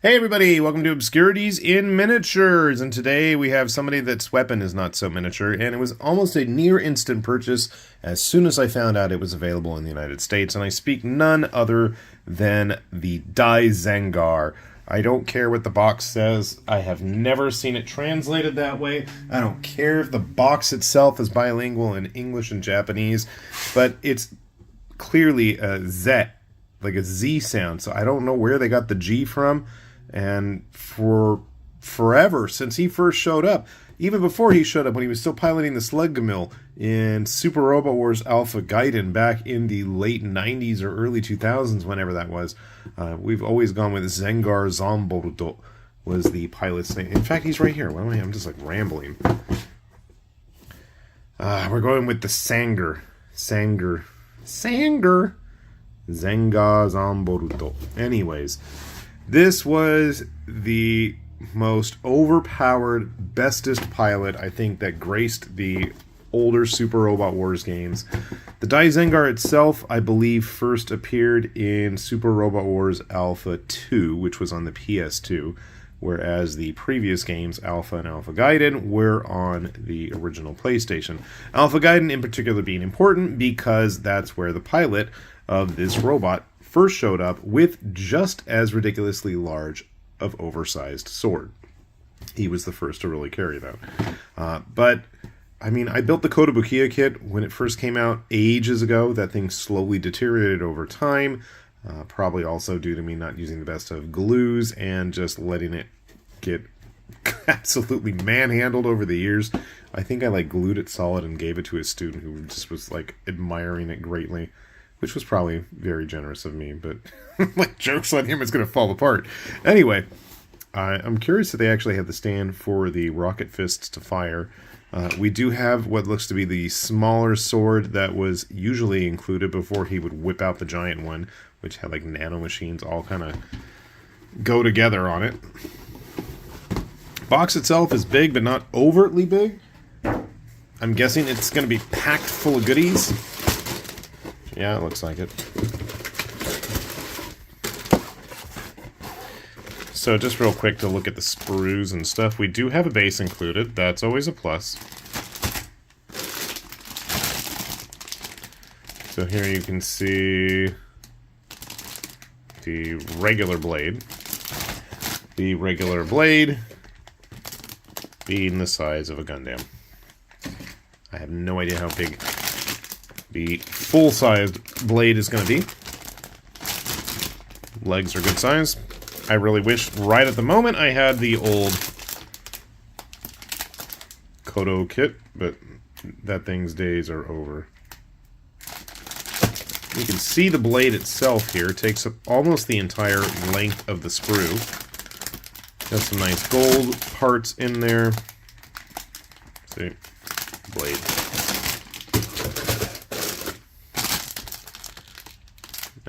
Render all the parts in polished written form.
Hey everybody, welcome to Obscurities in Miniatures, and today we have somebody that's weapon is not so miniature, and it was almost a near instant purchase as soon as I found out it was available in the United States, and I speak none other than the DyGenGuar. I don't care what the box says, I have never seen it translated that way, I don't care if the box itself is bilingual in English and Japanese, but it's clearly a Z, like a Z sound, so I don't know where they got the G from. And for forever, since he first showed up, even before he showed up, when he was still piloting the Sluggamil in Super Robot Wars Alpha Gaiden back in the late 90s or early 2000s, whenever that was, we've always gone with Zengar Zomboruto was the pilot's name. In fact, he's right here. Why am I'm just like rambling. We're going with the Zengar Zengar Zomboruto. Anyways, this was the most overpowered, bestest pilot, I think, that graced the older Super Robot Wars games. The DyGenGuar itself, I believe, first appeared in Super Robot Wars Alpha 2, which was on the PS2, whereas the previous games, Alpha and Alpha Gaiden, were on the original PlayStation. Alpha Gaiden, in particular, being important because that's where the pilot of this robot first showed up with just as ridiculously large of oversized sword. He was the first to really carry that. But, I mean, I built the Kotobukiya kit when it first came out ages ago. That thing slowly deteriorated over time, probably also due to me not using the best of glues and just letting it get absolutely manhandled over the years. I think I, glued it solid and gave it to a student who just was, admiring it greatly, which was probably very generous of me, but jokes on him, it's going to fall apart. Anyway, I'm curious if they actually have the stand for the rocket fists to fire. We do have what looks to be the smaller sword that was usually included before he would whip out the giant one, which had nanomachines all kind of go together on it. Box itself is big, but not overtly big. I'm guessing it's going to be packed full of goodies. Yeah, it looks like it. So just real quick to look at the sprues and stuff. We do have a base included. That's always a plus. So here you can see the regular blade. The regular blade being the size of a Gundam. I have no idea how big the full-sized blade is going to be. Legs are good size. I really wish right at the moment I had the old Kodo kit, but that thing's days are over. You can see the blade itself here. It takes up almost the entire length of the sprue. Got some nice gold parts in there. See? Blade.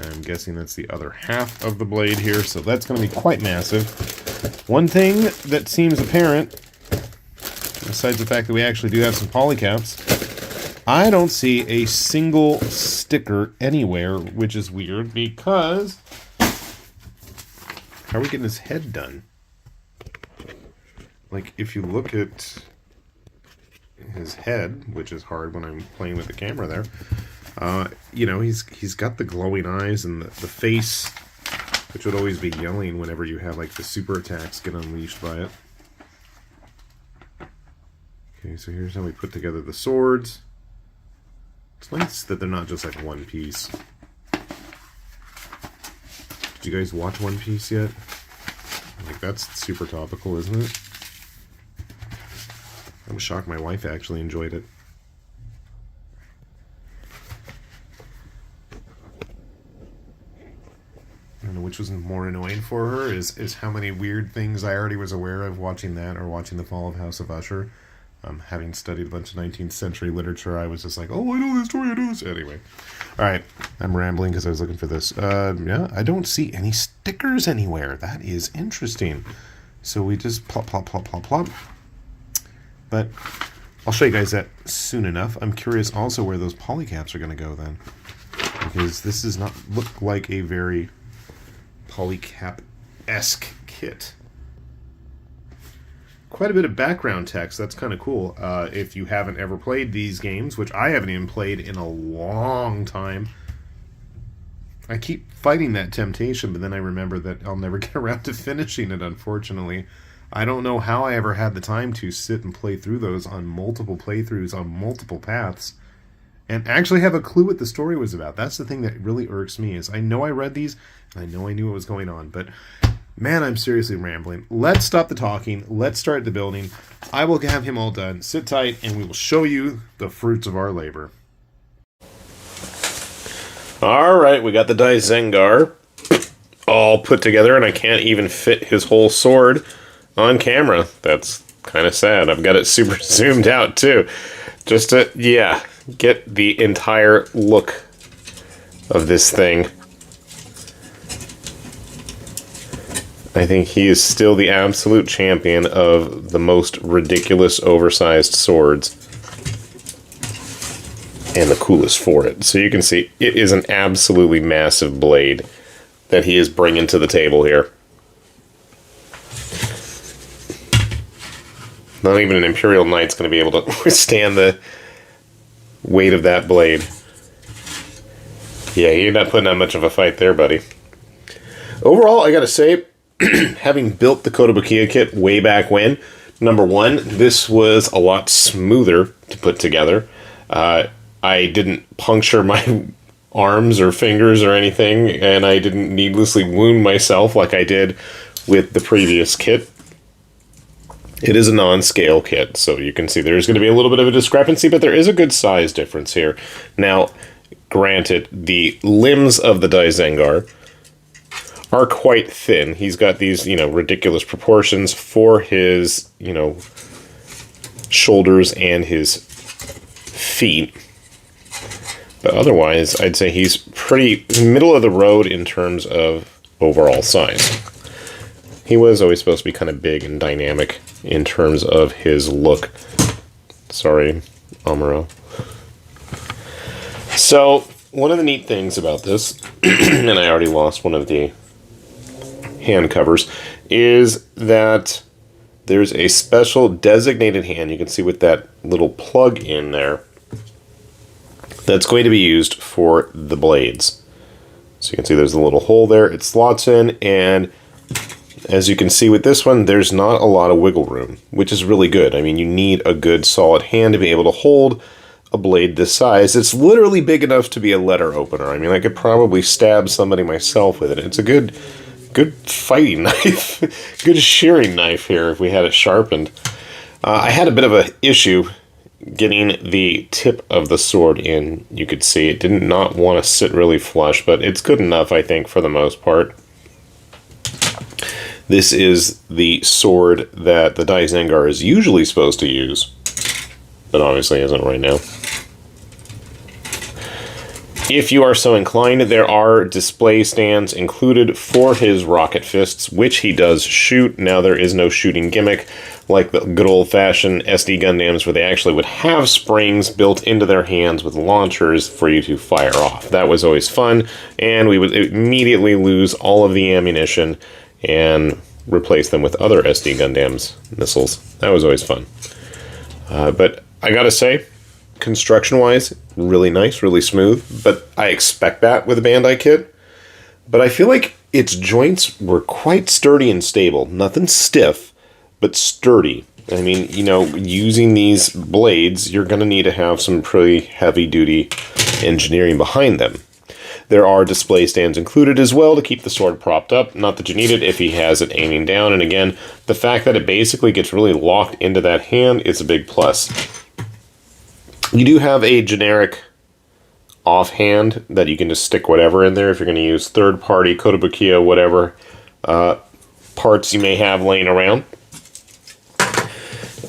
I'm guessing that's the other half of the blade here, so that's going to be quite massive. One thing that seems apparent, besides the fact that we actually do have some polycaps, I don't see a single sticker anywhere, which is weird, because how are we getting his head done? If you look at his head, which is hard when I'm playing with the camera there, he's got the glowing eyes and the face, which would always be yelling whenever you have the super attacks get unleashed by it. Okay, so here's how we put together the swords. It's nice that they're not just one piece. Did you guys watch One Piece yet? That's super topical, isn't it? I was shocked my wife actually enjoyed it. I don't know which was more annoying for her is how many weird things I already was aware of watching that or watching The Fall of House of Usher. Having studied a bunch of 19th century literature, I was just like, oh, I know this story, I know this. Anyway. Alright, I'm rambling because I was looking for this. Yeah, I don't see any stickers anywhere. That is interesting. So we just plop, plop, plop, plop, plop. But I'll show you guys that soon enough. I'm curious also where those polycaps are going to go then. Because this does not look like a very polycap esque kit. Quite a bit of background text. That's kind of cool. If you haven't ever played these games, which I haven't even played in a long time, I keep fighting that temptation, but then I remember that I'll never get around to finishing it, unfortunately. I don't know how I ever had the time to sit and play through those on multiple playthroughs on multiple paths and actually have a clue what the story was about. That's the thing that really irks me, is I know I read these, and I know I knew what was going on, but man, I'm seriously rambling. Let's stop the talking. Let's start the building. I will have him all done. Sit tight, and we will show you the fruits of our labor. Alright, we got the DyGenGuar all put together, and I can't even fit his whole sword on camera. That's kind of sad. I've got it super zoomed out, too. Just to, yeah, get the entire look of this thing. I think he is still the absolute champion of the most ridiculous oversized swords. And the coolest for it. So you can see, it is an absolutely massive blade that he is bringing to the table here. Not even an Imperial Knight's going to be able to withstand the weight of that blade. Yeah, you're not putting on much of a fight there, buddy. Overall, I gotta say, having built the Kotobukiya kit way back when, number one, this was a lot smoother to put together. I didn't puncture my arms or fingers or anything, and I didn't needlessly wound myself like I did with the previous kit. It is a non-scale kit, so you can see there's going to be a little bit of a discrepancy, but there is a good size difference here. Now, granted, the limbs of the DyGenGuar are quite thin. He's got these, ridiculous proportions for his, shoulders and his feet. But otherwise, I'd say he's pretty middle of the road in terms of overall size. He was always supposed to be kind of big and dynamic in terms of his look. Sorry, Amuro. So, one of the neat things about this, and I already lost one of the hand covers, is that there's a special designated hand, you can see with that little plug in there, that's going to be used for the blades. So you can see there's a little hole there, it slots in, and as you can see with this one, there's not a lot of wiggle room, which is really good. I mean, you need a good solid hand to be able to hold a blade this size. It's literally big enough to be a letter opener. I mean, I could probably stab somebody myself with it. It's a good fighting knife, good shearing knife here if we had it sharpened. I had a bit of an issue getting the tip of the sword in. You could see it did not want to sit really flush, but it's good enough, I think, for the most part. This is the sword that the DyGenGuar is usually supposed to use, but obviously isn't right now. If you are so inclined, there are display stands included for his rocket fists, which he does shoot. Now, there is no shooting gimmick like the good old-fashioned SD Gundams, where they actually would have springs built into their hands with launchers for you to fire off. That was always fun, and we would immediately lose all of the ammunition and replace them with other SD Gundams missiles. That was always fun. But I gotta say, construction-wise, really nice, really smooth, but I expect that with a Bandai kit. But I feel like its joints were quite sturdy and stable. Nothing stiff, but sturdy. I mean, using these blades, you're going to need to have some pretty heavy-duty engineering behind them. There are display stands included as well to keep the sword propped up. Not that you need it if he has it aiming down. And again, the fact that it basically gets really locked into that hand is a big plus. You do have a generic offhand that you can just stick whatever in there if you're going to use third-party Kotobukiya, whatever parts you may have laying around.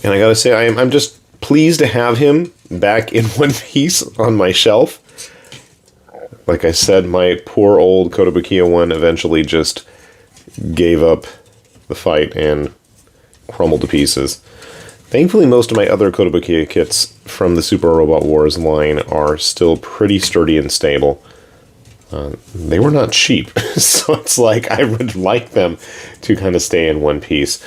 And I gotta say, I'm just pleased to have him back in one piece on my shelf. Like I said, my poor old Kotobukiya one eventually just gave up the fight and crumbled to pieces. Thankfully, most of my other Kotobukiya kits from the Super Robot Wars line are still pretty sturdy and stable. they were not cheap. So it's like, I would like them to kind of stay in one piece.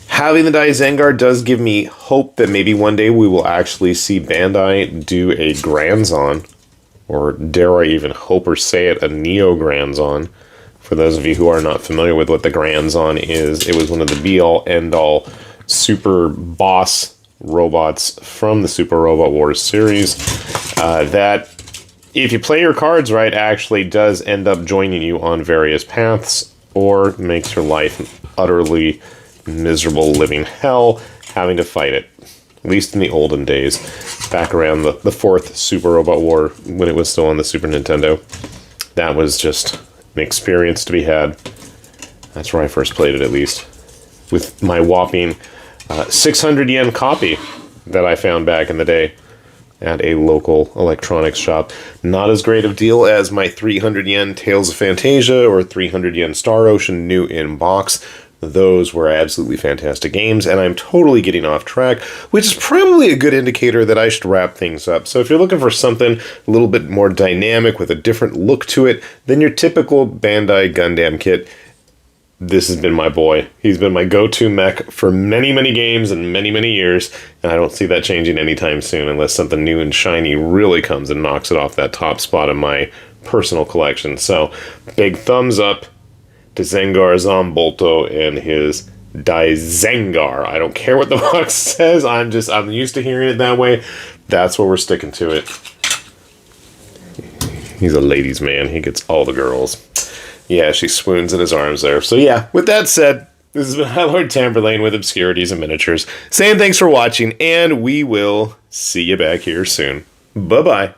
Having the DyGenGuar does give me hope that maybe one day we will actually see Bandai do a Granzon, or dare I even hope or say it, a Neo Granzon. For those of you who are not familiar with what the Granzon is, it was one of the be-all, end-all super boss robots from the Super Robot Wars series that, if you play your cards right, actually does end up joining you on various paths, or makes your life utterly miserable living hell having to fight it. At least in the olden days, back around the fourth Super Robot War, when it was still on the Super Nintendo. That was just an experience to be had. That's where I first played it, at least. With my whopping 600 yen copy that I found back in the day at a local electronics shop. Not as great of a deal as my 300 yen Tales of Fantasia or 300 yen Star Ocean new in box. Those were absolutely fantastic games, and I'm totally getting off track, which is probably a good indicator that I should wrap things up. So if you're looking for something a little bit more dynamic with a different look to it than your typical Bandai Gundam kit, this has been my boy. He's been my go-to mech for many, many games and many, many years, and I don't see that changing anytime soon unless something new and shiny really comes and knocks it off that top spot in my personal collection. So, big thumbs up to Zengar Zombolto and his DyGenGuar. I don't care what the box says. I'm used to hearing it that way. That's where we're sticking to it. He's a ladies' man. He gets all the girls. Yeah, she swoons in his arms there. So yeah, with that said, this has been High Lord Tamberlane with Obscurities and Miniatures. Saying thanks for watching, and we will see you back here soon. Bye-bye.